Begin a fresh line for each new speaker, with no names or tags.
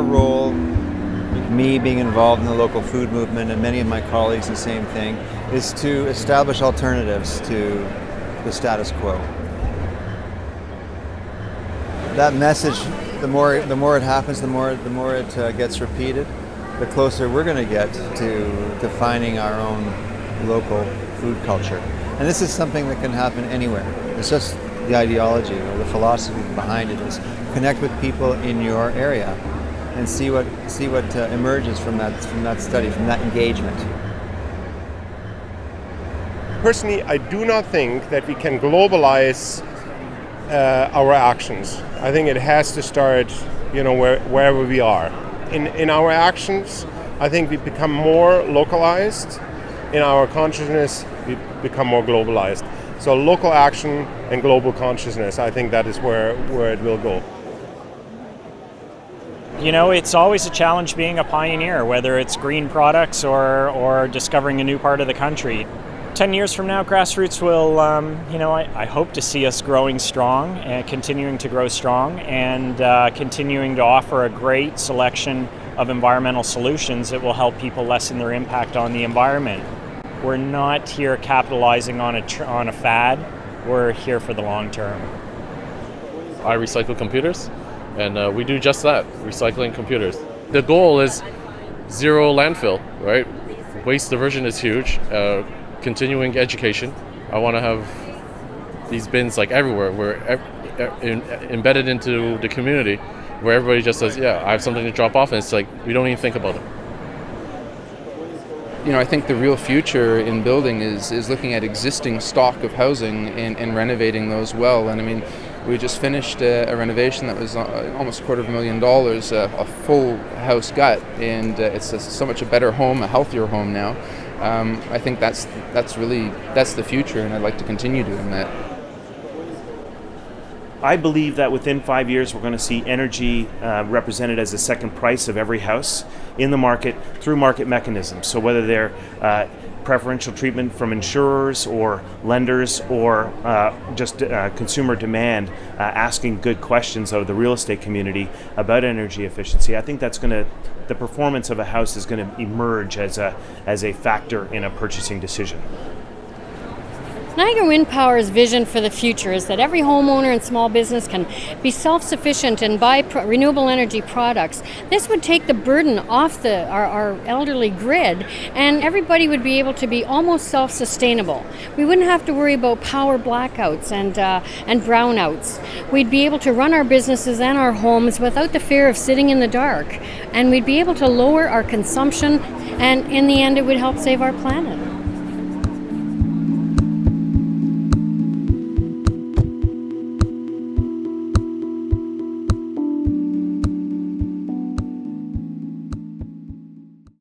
role, me being involved in the local food movement and many of my colleagues the same thing, is to establish alternatives to the status quo. That message, the more it happens, the more it gets repeated, the closer we're going to get to defining our own local food culture. And this is something that can happen anywhere. It's just the ideology or the philosophy behind it is connect with people in your area and see what emerges from that study, from that engagement.
Personally, I do not think that we can globalize our actions. I think it has to start, wherever we are. In our actions, I think we become more localized. In our consciousness, we become more globalized. So local action and global consciousness, I think that is where it will go.
It's always a challenge being a pioneer, whether it's green products or discovering a new part of the country. 10 years from now, Grassroots will, I hope to see us growing strong and continuing to grow strong and continuing to offer a great selection of environmental solutions that will help people lessen their impact on the environment. We're not here capitalizing on a fad. We're here for the long term.
I recycle computers, and we do just that, recycling computers. The goal is zero landfill, right? Waste diversion is huge. Continuing education. I want to have these bins like everywhere. We're embedded into the community where everybody just says, yeah, I have something to drop off, and it's like we don't even think about it.
I think the real future in building is looking at existing stock of housing and renovating those well. And I mean, we just finished a renovation that was almost $250,000, a full house gut, and it's so much a better home, a healthier home now. I think that's the future, and I'd like to continue doing that.
I believe that within 5 years we're going to see energy represented as a second price of every house in the market through market mechanisms. So whether they're preferential treatment from insurers or lenders or just consumer demand asking good questions of the real estate community about energy efficiency, I think the performance of a house is going to emerge as a factor in a purchasing decision.
Niagara Wind Power's vision for the future is that every homeowner and small business can be self-sufficient and buy renewable energy products. This would take the burden off our elderly grid, and everybody would be able to be almost self-sustainable. We wouldn't have to worry about power blackouts and brownouts. We'd be able to run our businesses and our homes without the fear of sitting in the dark, and we'd be able to lower our consumption, and in the end it would help save our planet.